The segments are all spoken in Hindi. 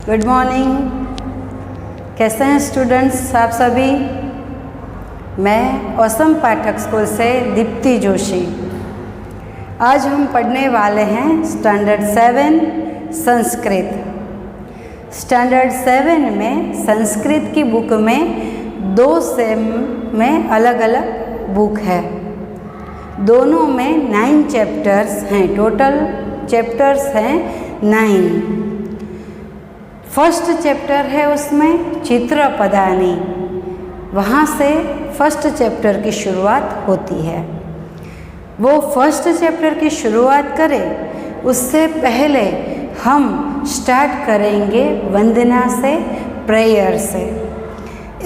Good morning. कैसे हैं स्टूडेंट्स आप सभी? मैं औसम पाठक स्कूल से दीप्ति जोशी। आज हम पढ़ने वाले हैं स्टैंडर्ड 7 संस्कृत। स्टैंडर्ड 7 में संस्कृत की बुक में 2 सेम में अलग अलग बुक है। दोनों में 9 चैप्टर्स हैं। टोटल चैप्टर्स हैं 9। फर्स्ट चैप्टर है उसमें चित्रपदानी। वहाँ से फर्स्ट चैप्टर की शुरुआत होती है। वो फर्स्ट चैप्टर की शुरुआत करें उससे पहले हम स्टार्ट करेंगे वंदना से, प्रेयर से।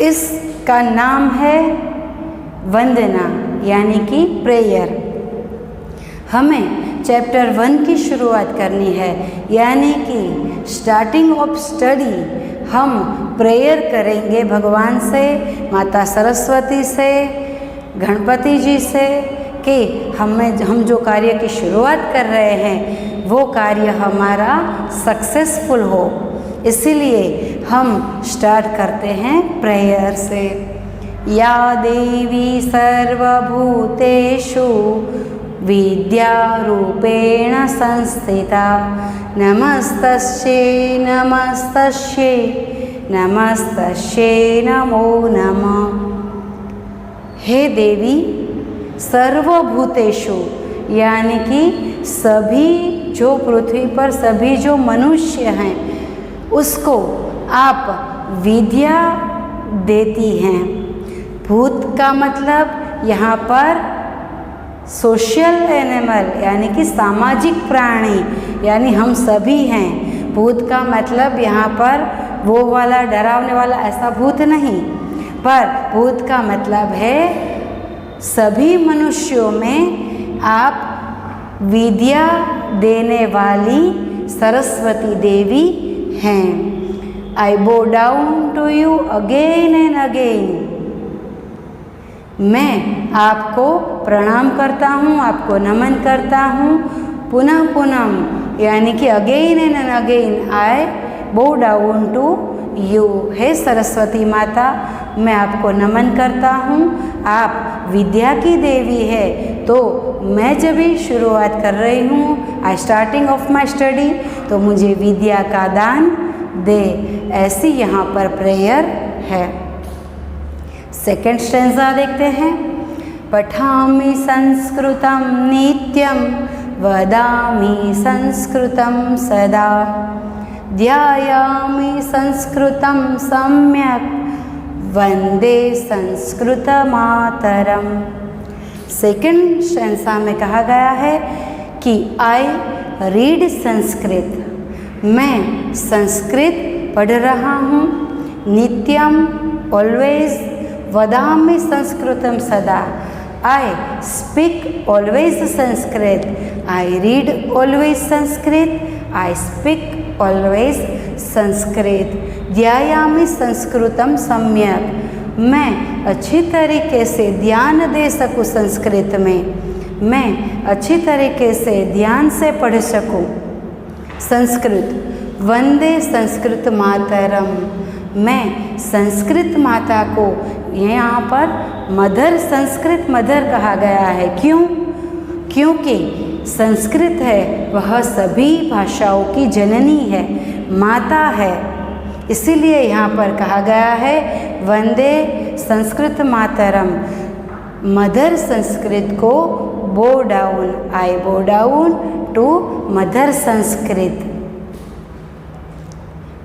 इसका नाम है वंदना यानी कि प्रेयर। हमें चैप्टर 1 की शुरुआत करनी है, यानी कि स्टार्टिंग ऑफ स्टडी हम प्रेयर करेंगे भगवान से, माता सरस्वती से, गणपति जी से कि हम जो कार्य की शुरुआत कर रहे हैं वो कार्य हमारा सक्सेसफुल हो। इसीलिए हम स्टार्ट करते हैं प्रेयर से। या देवी सर्वभूतेषु विद्यारूपेण संस्थिता नमस्तस्यै नमस्तस्यै नमस्तस्यै नमो नमः। हे देवी सर्वभूतेषु यानी कि सभी जो पृथ्वी पर सभी जो मनुष्य हैं उसको आप विद्या देती हैं। भूत का मतलब यहाँ पर सोशल एनिमल यानी कि सामाजिक प्राणी, यानी हम सभी हैं। भूत का मतलब यहाँ पर वो वाला डरावने वाला ऐसा भूत नहीं, पर भूत का मतलब है सभी मनुष्यों में आप विद्या देने वाली सरस्वती देवी हैं। I bow down to you again and again. मैं आपको प्रणाम करता हूँ, आपको नमन करता हूँ, पुनः पुनः यानी कि again and again I bow down to you. हे सरस्वती माता, मैं आपको नमन करता हूँ। आप विद्या की देवी है, तो मैं जब भी शुरुआत कर रही हूँ, I starting of my study, तो मुझे विद्या का दान दे। ऐसी यहाँ पर प्रेयर है। सेकेंड स्टैंजा देखते हैं। पठामि संस्कृतं नित्यं वदामि संस्कृतं सदा ध्यायामि संस्कृतं सम्यक् वंदे संस्कृत मातरम। सेकेंड स्टैंजा में कहा गया है कि आई रीड संस्कृत, मैं संस्कृत पढ़ रहा हूँ। नित्यम ऑलवेज, वदामि संस्कृतम सदा, I speak always Sanskrit, I read always Sanskrit, I speak always Sanskrit. ध्यायामि संस्कृतम सम्यक, मैं अच्छी तरीके से ध्यान दे सकूँ संस्कृत में, मैं अच्छी तरीके से ध्यान से पढ़ सकूँ संस्कृत। वंदे संस्कृत मातरम, मैं संस्कृत माता को, यहाँ पर मदर, संस्कृत मदर कहा गया है। क्यों? क्योंकि संस्कृत है वह सभी भाषाओं की जननी है, माता है। इसीलिए यहाँ पर कहा गया है वंदे संस्कृत मातरम। मदर संस्कृत को बो down, I bow down to mother Sanskrit.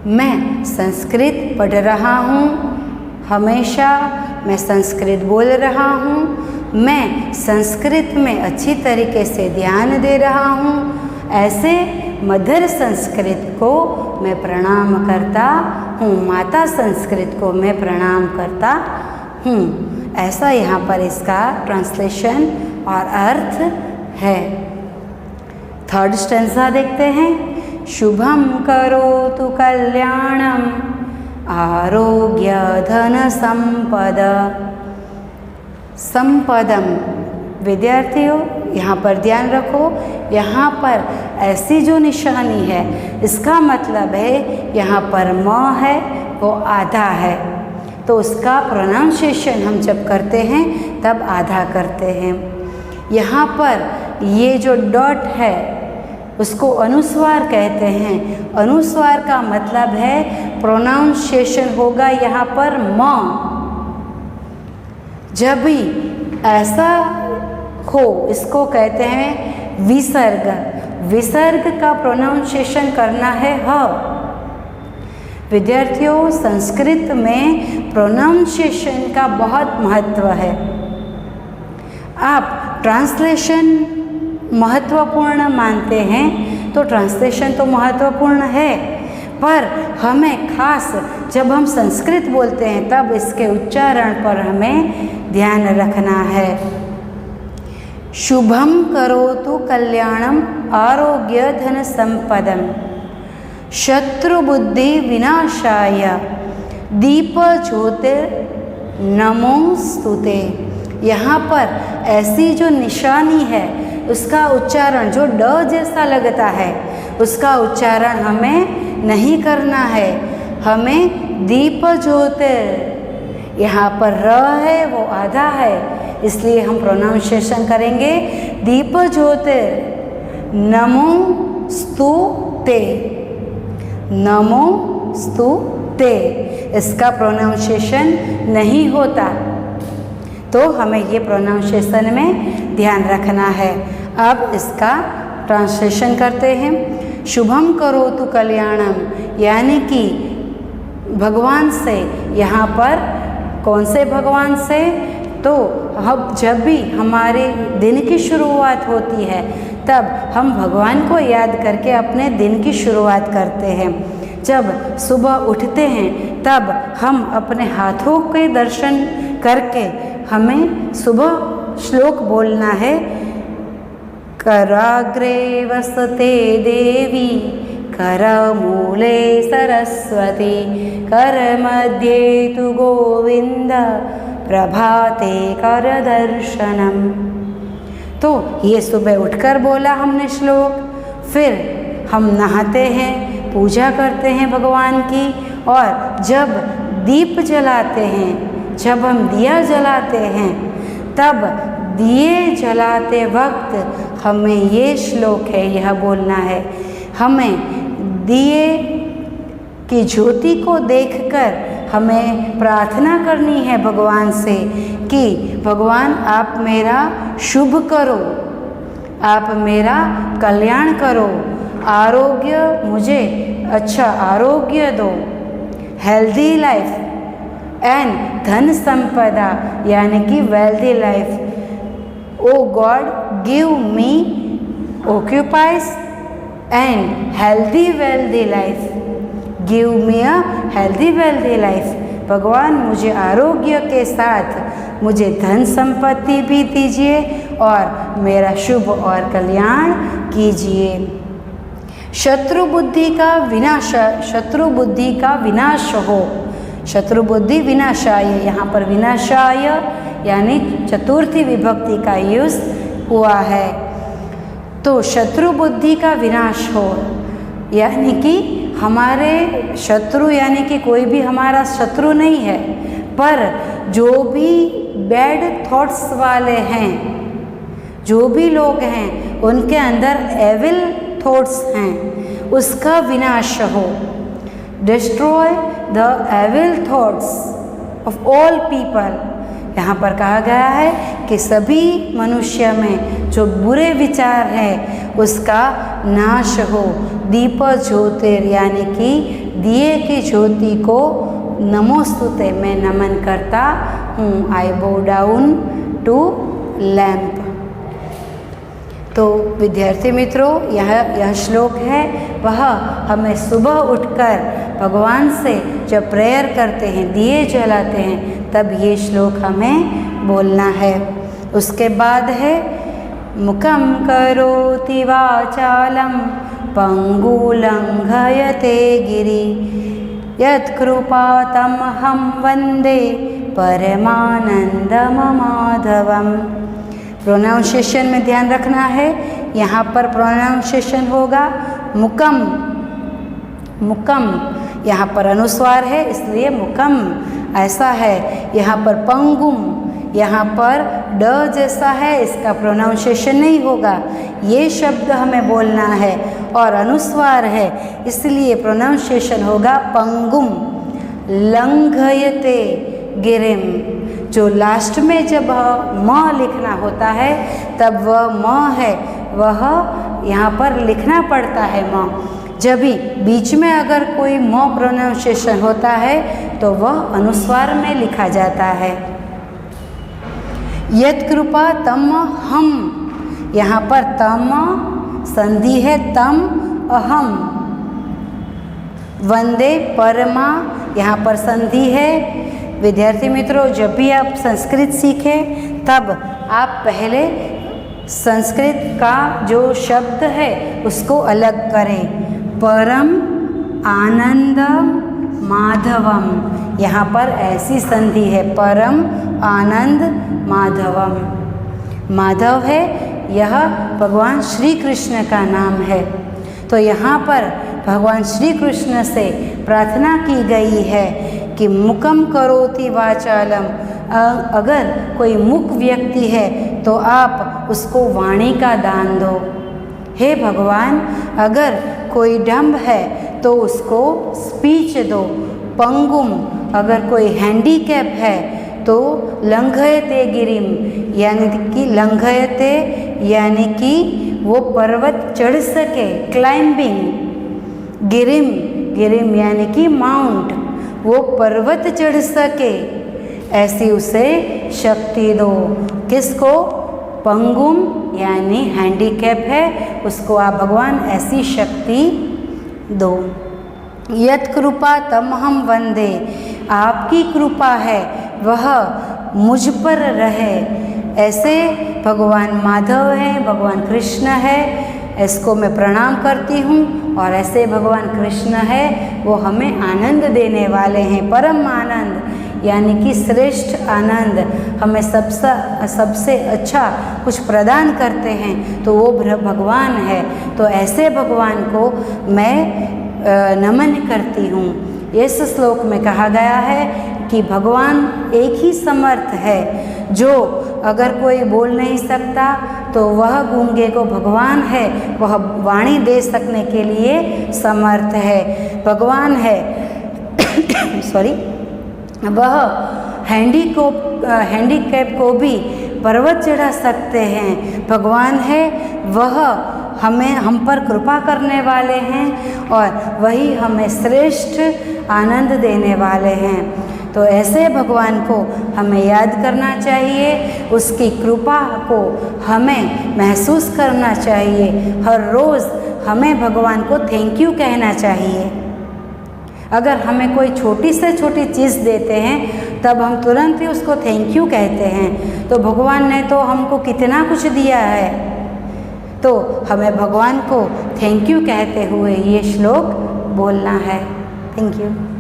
मैं संस्कृत पढ़ रहा हूँ, हमेशा मैं संस्कृत बोल रहा हूँ, मैं संस्कृत में अच्छी तरीके से ध्यान दे रहा हूँ। ऐसे मदर संस्कृत को मैं प्रणाम करता हूँ, माता संस्कृत को मैं प्रणाम करता हूँ। ऐसा यहाँ पर इसका ट्रांसलेशन और अर्थ है। थर्ड स्टैंजा देखते हैं। शुभम करोतु कल्याणम आरोग्य धन संपद। संपदम, विद्यार्थियों यहाँ पर ध्यान रखो, यहाँ पर ऐसी जो निशानी है इसका मतलब है यहाँ पर म है वो आधा है, तो उसका प्रोनाउंसिएशन हम जब करते हैं तब आधा करते हैं। यहाँ पर ये जो डॉट है उसको अनुस्वार कहते हैं। अनुस्वार का मतलब है प्रोनाउंसिएशन होगा यहाँ पर म। जब भी ऐसा हो इसको कहते हैं विसर्ग। विसर्ग का प्रोनाउंसिएशन करना है ह। विद्यार्थियों, संस्कृत में प्रोनाउंसिएशन का बहुत महत्व है। आप ट्रांसलेशन महत्वपूर्ण मानते हैं तो ट्रांसलेशन तो महत्वपूर्ण है, पर हमें खास जब हम संस्कृत बोलते हैं तब इसके उच्चारण पर हमें ध्यान रखना है। शुभम करोतु कल्याणम आरोग्य धन संपदम शत्रुबुद्धि विनाशाय दीप ज्योतिर नमोस्तुते। यहाँ पर ऐसी जो निशानी है उसका उच्चारण जो ड जैसा लगता है उसका उच्चारण हमें नहीं करना है। हमें दीप ज्योतिर, यहाँ पर र है वो आधा है इसलिए हम प्रोनाउंसिएशन करेंगे दीप ज्योतिर नमो स्तुते। नमो स्तुते इसका प्रोनाउंसिएशन नहीं होता, तो हमें ये प्रोनाउंसिएशन में ध्यान रखना है। अब इसका ट्रांसलेशन करते हैं। शुभम करोतु कल्याणम, यानी कि भगवान से, यहाँ पर कौन से भगवान से, तो हम जब भी हमारे दिन की शुरुआत होती है तब हम भगवान को याद करके अपने दिन की शुरुआत करते हैं। जब सुबह उठते हैं तब हम अपने हाथों के दर्शन करके हमें सुबह श्लोक बोलना है। कराग्रे वसते देवी करमूले सरस्वती करमध्ये तु गोविंद प्रभाते कर दर्शनम। तो ये सुबह उठकर बोला हमने श्लोक। फिर हम नहाते हैं, पूजा करते हैं भगवान की, और जब दीप जलाते हैं, जब हम दिया जलाते हैं, तब दिए जलाते वक्त हमें ये श्लोक है, यह बोलना है। हमें दिए की ज्योति को देखकर हमें प्रार्थना करनी है भगवान से कि भगवान आप मेरा शुभ करो, आप मेरा कल्याण करो, आरोग्य मुझे अच्छा आरोग्य दो, हेल्दी लाइफ एंड धन संपदा यानी कि wealthy life. O God give me occupies and healthy wealthy life, give me a healthy wealthy life. भगवान मुझे आरोग्य के साथ मुझे धन संपत्ति भी दीजिए और मेरा शुभ और कल्याण कीजिए। शत्रु बुद्धि का विनाश, शत्रु बुद्धि का विनाश हो, शत्रु बुद्धि विनाशाय, यहाँ पर विनाशाय यानी चतुर्थी विभक्ति का यूज हुआ है। तो शत्रु बुद्धि का विनाश हो यानी कि हमारे शत्रु यानी कि कोई भी हमारा शत्रु नहीं है, पर जो भी बैड थॉट्स वाले हैं, जो भी लोग हैं उनके अंदर एविल थॉट्स हैं, उसका विनाश हो। Destroy the evil thoughts of all people. यहाँ पर कहा गया है कि सभी मनुष्य में जो बुरे विचार हैं उसका नाश हो। दीप ज्योतिर यानी कि दिए की ज्योति को नमोस्तुते मैं नमन करता हूँ। आई बो डाउन टू लैम्प। तो विद्यार्थी मित्रों, यह श्लोक है वह हमें सुबह उठकर भगवान से जब प्रेयर करते हैं, दिए जलाते हैं, तब ये श्लोक हमें बोलना है। उसके बाद है मुखम करोति वाचालम पंगुलंघयते गिरि यत्कृपातमहं वन्दे परमानन्दम माधवम। प्रोनाउंसिएशन में ध्यान रखना है। यहाँ पर प्रोनाउंसिएशन होगा मुकम, मुकम। यहाँ पर अनुस्वार है इसलिए मुकम ऐसा है। यहाँ पर पंगुम, यहाँ पर ड जैसा है, इसका प्रोनाउंसिएशन नहीं होगा। ये शब्द हमें बोलना है और अनुस्वार है इसलिए प्रोनाउंसिएशन होगा पंगुम। लंघयते गिरिम, जो लास्ट में जब म लिखना होता है तब वह म है, वह यहाँ पर लिखना पड़ता है म। जब भी बीच में अगर कोई म प्रोनाउंसिएशन होता है तो वह अनुस्वार में लिखा जाता है। यत् कृपा तम हम, यहाँ पर तम संधि है, तम अहम। वंदे परमा, यहाँ पर संधि है। विद्यार्थी मित्रों, जब भी आप संस्कृत सीखें तब आप पहले संस्कृत का जो शब्द है उसको अलग करें। परम आनंदम माधवम, यहाँ पर ऐसी संधि है, परम आनंद माधवम। माधव है, यह भगवान श्री कृष्ण का नाम है। तो यहाँ पर भगवान श्री कृष्ण से प्रार्थना की गई है कि मुकम करोति वाचालम, अगर कोई मुक व्यक्ति है तो आप उसको वाणी का दान दो। हे भगवान, अगर कोई डम्ब है तो उसको स्पीच दो। पंगुम, अगर कोई हैंडीकैप है तो लंघयते गिरिम, यानी कि लंघयते यानी कि वो पर्वत चढ़ सके, क्लाइंबिंग। गिरिम, गिरिम यानी कि माउंट, वो पर्वत चढ़ सके, ऐसी उसे शक्ति दो। किसको? पंगुम यानी हैंडीकैप है, उसको आप भगवान ऐसी शक्ति दो। यत् कृपा तमहम वंदे, आपकी कृपा है वह मुझ पर रहे। ऐसे भगवान माधव हैं, भगवान कृष्ण है, इसको मैं प्रणाम करती हूँ। और ऐसे भगवान कृष्ण है वो हमें आनंद देने वाले हैं, परम आनंद यानी कि श्रेष्ठ आनंद, हमें सबसे अच्छा कुछ प्रदान करते हैं तो वो भगवान है। तो ऐसे भगवान को मैं नमन करती हूँ। इस श्लोक में कहा गया है कि भगवान एक ही समर्थ है, जो अगर कोई बोल नहीं सकता तो वह गूंगे को भगवान है, वह वाणी दे सकने के लिए समर्थ है, भगवान है। सॉरी, वह हैंडीकैप को भी पर्वत चढ़ा सकते हैं, भगवान है। वह हम पर कृपा करने वाले हैं और वही हमें श्रेष्ठ आनंद देने वाले हैं। तो ऐसे भगवान को हमें याद करना चाहिए, उसकी कृपा को हमें महसूस करना चाहिए। हर रोज़ हमें भगवान को थैंक यू कहना चाहिए। अगर हमें कोई छोटी से छोटी चीज़ देते हैं तब हम तुरंत ही उसको थैंक यू कहते हैं, तो भगवान ने तो हमको कितना कुछ दिया है, तो हमें भगवान को थैंक यू कहते हुए ये श्लोक बोलना है। Thank you.